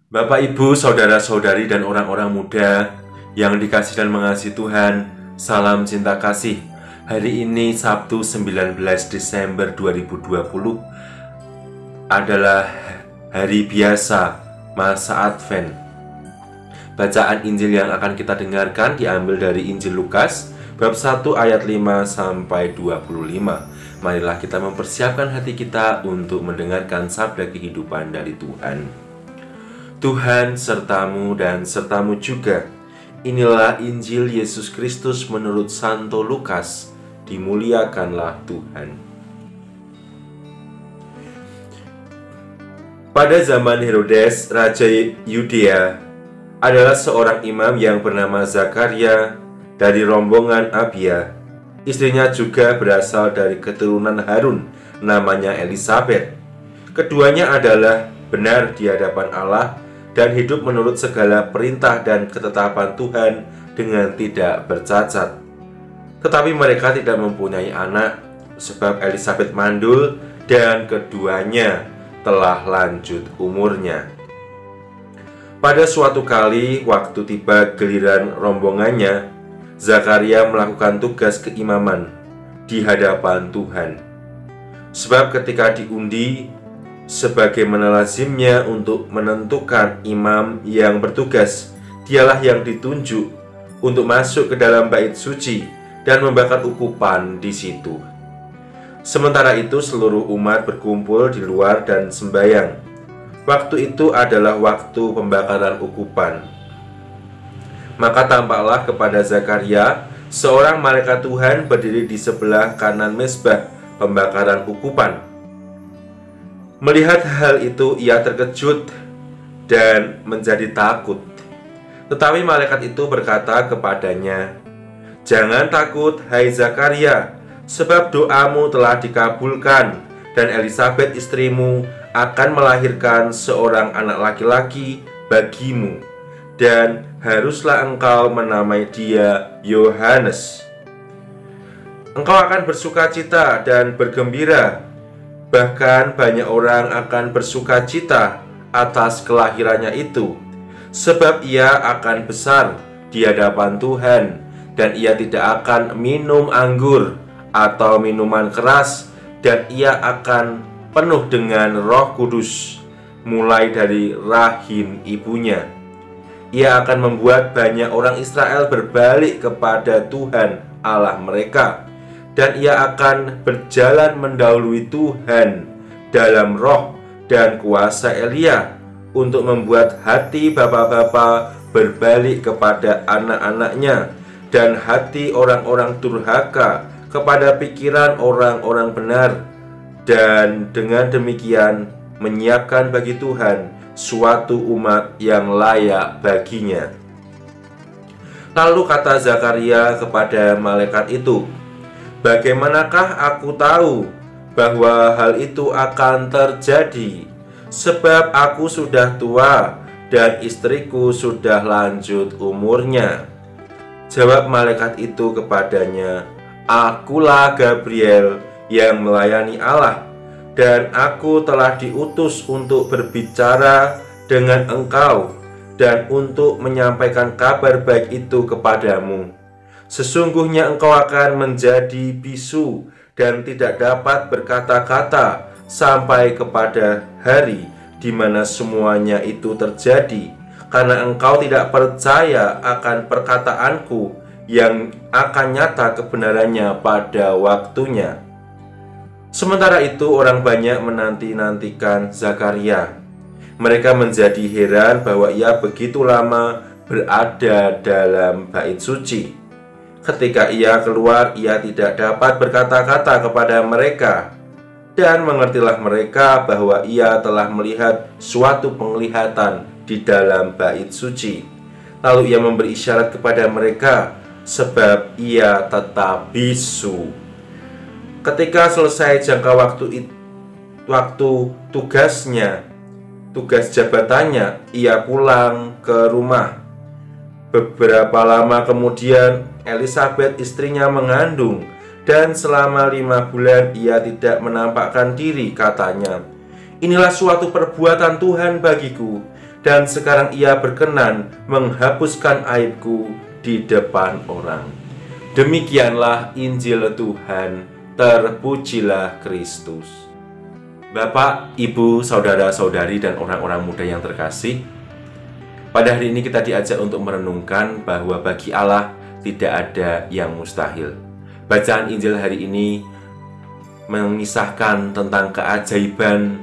Bapak, Ibu, saudara-saudari, dan orang-orang muda yang dikasihi dan mengasihi Tuhan, salam cinta kasih. Hari ini Sabtu 19 Desember 2020 adalah hari biasa masa Advent. Bacaan Injil yang akan kita dengarkan diambil dari Injil Lukas bab 1 ayat 5 sampai 25. Marilah kita mempersiapkan hati kita untuk mendengarkan sabda kehidupan dari Tuhan. Tuhan sertamu dan sertamu juga. Inilah Injil Yesus Kristus menurut Santo Lukas. Dimuliakanlah Tuhan. Pada zaman Herodes, Raja Yudea, adalah seorang imam yang bernama Zakaria dari rombongan Abia. Istrinya juga berasal dari keturunan Harun, namanya Elisabet. Keduanya adalah benar di hadapan Allah dan hidup menurut segala perintah dan ketetapan Tuhan dengan tidak bercacat. Tetapi mereka tidak mempunyai anak, sebab Elisabet mandul dan keduanya telah lanjut umurnya. Pada suatu kali, waktu tiba giliran rombongannya, Zakaria melakukan tugas keimaman di hadapan Tuhan. Sebab ketika diundi, sebagaimana lazimnya untuk menentukan imam yang bertugas, dialah yang ditunjuk untuk masuk ke dalam bait suci dan membakar ukupan di situ. Sementara itu seluruh umat berkumpul di luar dan sembahyang. Waktu itu adalah waktu pembakaran ukupan. Maka tampaklah kepada Zakaria seorang malaikat Tuhan berdiri di sebelah kanan mezbah pembakaran ukupan. Melihat hal itu, ia terkejut dan menjadi takut. Tetapi malaikat itu berkata kepadanya, "Jangan takut, hai Zakaria, sebab doamu telah dikabulkan, dan Elisabet istrimu akan melahirkan seorang anak laki-laki bagimu, dan haruslah engkau menamai dia Yohanes. Engkau akan bersukacita dan bergembira. Bahkan banyak orang akan bersuka cita atas kelahirannya itu, sebab ia akan besar di hadapan Tuhan, dan ia tidak akan minum anggur atau minuman keras, dan ia akan penuh dengan Roh Kudus mulai dari rahim ibunya. Ia akan membuat banyak orang Israel berbalik kepada Tuhan Allah mereka, dan ia akan berjalan mendahului Tuhan dalam roh dan kuasa Elia untuk membuat hati bapa-bapa berbalik kepada anak-anaknya dan hati orang-orang durhaka kepada pikiran orang-orang benar, dan dengan demikian menyiapkan bagi Tuhan suatu umat yang layak baginya." Lalu kata Zakaria kepada malaikat itu, "Bagaimanakah aku tahu bahwa hal itu akan terjadi? Sebab aku sudah tua dan istriku sudah lanjut umurnya." Jawab malaikat itu kepadanya, "Akulah Gabriel yang melayani Allah, dan aku telah diutus untuk berbicara dengan engkau dan untuk menyampaikan kabar baik itu kepadamu. Sesungguhnya engkau akan menjadi bisu dan tidak dapat berkata-kata sampai kepada hari di mana semuanya itu terjadi, karena engkau tidak percaya akan perkataanku yang akan nyata kebenarannya pada waktunya." Sementara itu orang banyak menanti-nantikan Zakaria. Mereka menjadi heran bahwa ia begitu lama berada dalam bait suci. Ketika ia keluar, ia tidak dapat berkata-kata kepada mereka, dan mengertilah mereka bahwa ia telah melihat suatu penglihatan di dalam bait suci. Lalu ia memberi isyarat kepada mereka, sebab ia tetap bisu. Ketika selesai jangka waktu tugas jabatannya, ia pulang ke rumah. Beberapa lama kemudian Elisabet istrinya mengandung, dan selama 5 bulan ia tidak menampakkan diri, katanya. "Inilah suatu perbuatan Tuhan bagiku, dan sekarang Ia berkenan menghapuskan aibku di depan orang. Demikianlah Injil Tuhan, terpujilah Kristus. Bapak, Ibu, saudara-saudari, dan orang-orang muda yang terkasih, pada hari ini kita diajak untuk merenungkan bahwa bagi Allah tidak ada yang mustahil. Bacaan Injil hari ini mengisahkan tentang keajaiban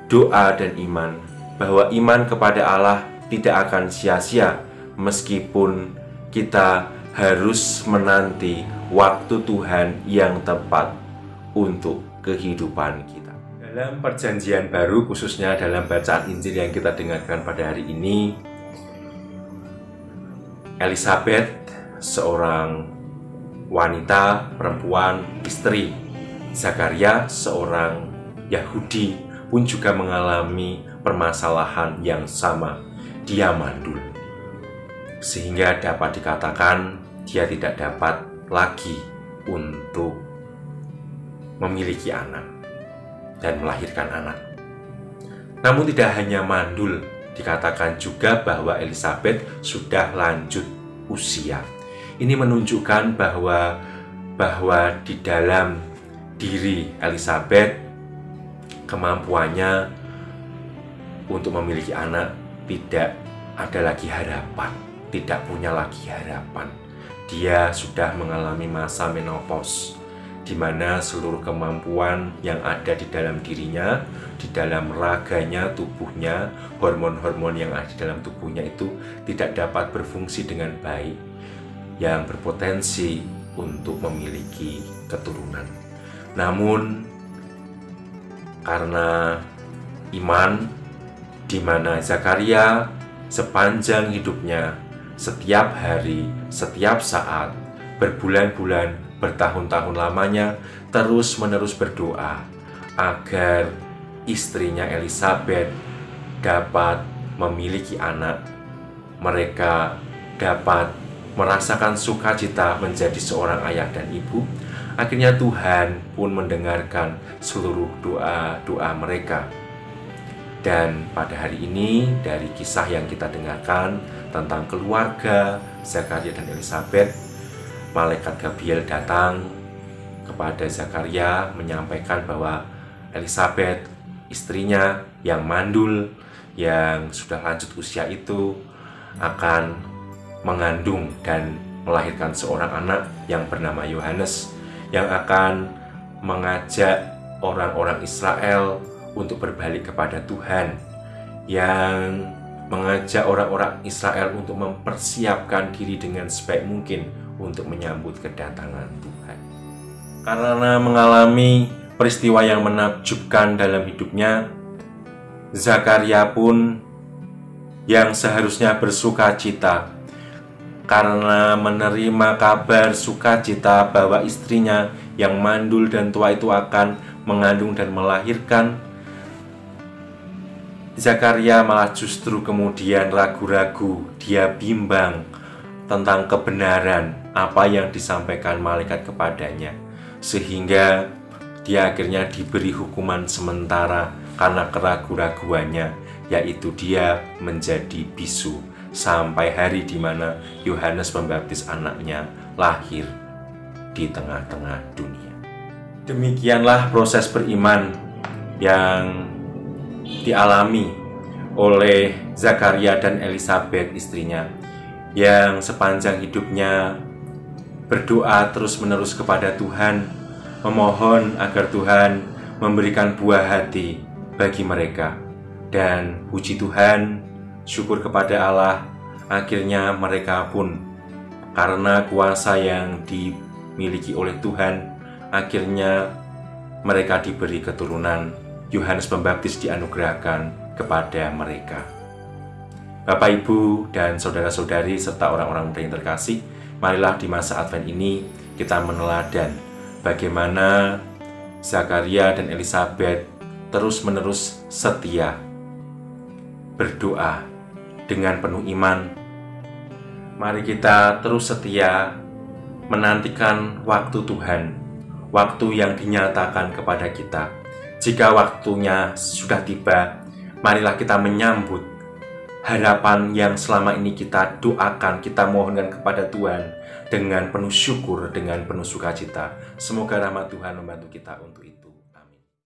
doa dan iman, bahwa iman kepada Allah tidak akan sia-sia meskipun kita harus menanti waktu Tuhan yang tepat untuk kehidupan kita. Dalam Perjanjian Baru, khususnya dalam bacaan Injil yang kita dengarkan pada hari ini, Elisabet, seorang wanita, perempuan, istri Zakaria, seorang Yahudi, pun juga mengalami permasalahan yang sama. Dia mandul, sehingga dapat dikatakan dia tidak dapat lagi untuk memiliki anak dan melahirkan anak. Namun tidak hanya mandul, dikatakan juga bahwa Elisabet sudah lanjut usia. Ini menunjukkan bahwa di dalam diri Elisabet kemampuannya untuk memiliki anak tidak ada lagi harapan, tidak punya lagi harapan. Dia sudah mengalami masa menopause, di mana seluruh kemampuan yang ada di dalam dirinya, di dalam raganya, tubuhnya, hormon-hormon yang ada di dalam tubuhnya itu tidak dapat berfungsi dengan baik, yang berpotensi untuk memiliki keturunan. Namun karena iman, di mana Zakaria sepanjang hidupnya, setiap hari, setiap saat, berbulan-bulan, bertahun-tahun lamanya, terus-menerus berdoa agar istrinya Elisabet dapat memiliki anak, mereka dapat merasakan sukacita menjadi seorang ayah dan ibu. Akhirnya Tuhan pun mendengarkan seluruh doa-doa mereka. Dan pada hari ini, dari kisah yang kita dengarkan tentang keluarga Zakaria dan Elisabet, malaikat Gabriel datang kepada Zakaria menyampaikan bahwa Elisabet, istrinya yang mandul, yang sudah lanjut usia itu, akan mengandung dan melahirkan seorang anak yang bernama Yohanes, yang akan mengajak orang-orang Israel untuk berbalik kepada Tuhan, yang mengajak orang-orang Israel untuk mempersiapkan diri dengan sebaik mungkin untuk menyambut kedatangan Tuhan. Karena mengalami peristiwa yang menakjubkan dalam hidupnya, Zakaria pun yang seharusnya bersuka cita karena menerima kabar sukacita bahwa istrinya yang mandul dan tua itu akan mengandung dan melahirkan, Zakaria malah justru kemudian ragu-ragu, dia bimbang tentang kebenaran apa yang disampaikan malaikat kepadanya, sehingga dia akhirnya diberi hukuman sementara karena keraguan-raguannya, yaitu dia menjadi bisu sampai hari di mana Yohanes Pembaptis anaknya lahir di tengah-tengah dunia. Demikianlah proses beriman yang dialami oleh Zakaria dan Elisabet istrinya, yang sepanjang hidupnya berdoa terus-menerus kepada Tuhan, memohon agar Tuhan memberikan buah hati bagi mereka. Dan puji Tuhan, syukur kepada Allah, akhirnya mereka pun karena kuasa yang dimiliki oleh Tuhan, akhirnya mereka diberi keturunan. Yohanes Pembaptis dianugerahkan kepada mereka. Bapak, Ibu, dan saudara-saudari serta orang-orang muda yang terkasih, marilah di masa Advent ini kita meneladan bagaimana Zakaria dan Elisabet terus-menerus setia berdoa dengan penuh iman. Mari kita terus setia menantikan waktu Tuhan, waktu yang dinyatakan kepada kita. Jika waktunya sudah tiba, marilah kita menyambut harapan yang selama ini kita doakan, kita mohonkan kepada Tuhan dengan penuh syukur, dengan penuh sukacita. Semoga rahmat Tuhan membantu kita untuk itu.